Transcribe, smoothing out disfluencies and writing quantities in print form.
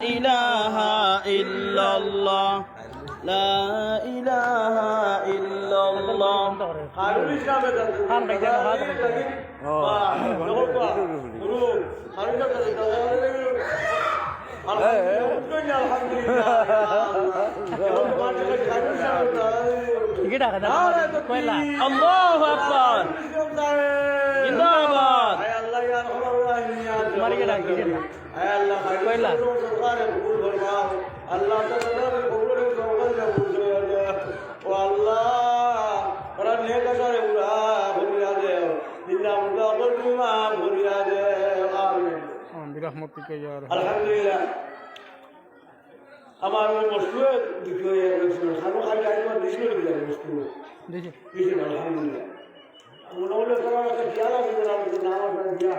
ইলাহা ইল্লাল্লাহ লা ইলাহা ইল্লাল্লাহ হারুন ইসলামের খান ভাই জানো হাত লাগি জগৎ গুরু হারুন টিকিট আগে দাও কয়লা আল্লাহু আকবার জিন্দাবাদ তোমার কি ডাক দিছেন না কয়লা আল্লাহ ওরা নেক আসারে উড়া ভরিয়া দে দিল্লা উড়া বলুমা ভরিয়া দে আমিন বিরহমতিক ইয়া আলহামদুলিল্লাহ আমার ওই বস্তু দ্বিতীয় খানো খাই একবার দিছিল বস্তু দেখি দিছিল আলহামদুলিল্লাহ মনে হলো করার একটা খেয়াল আছে না নাম দিয়া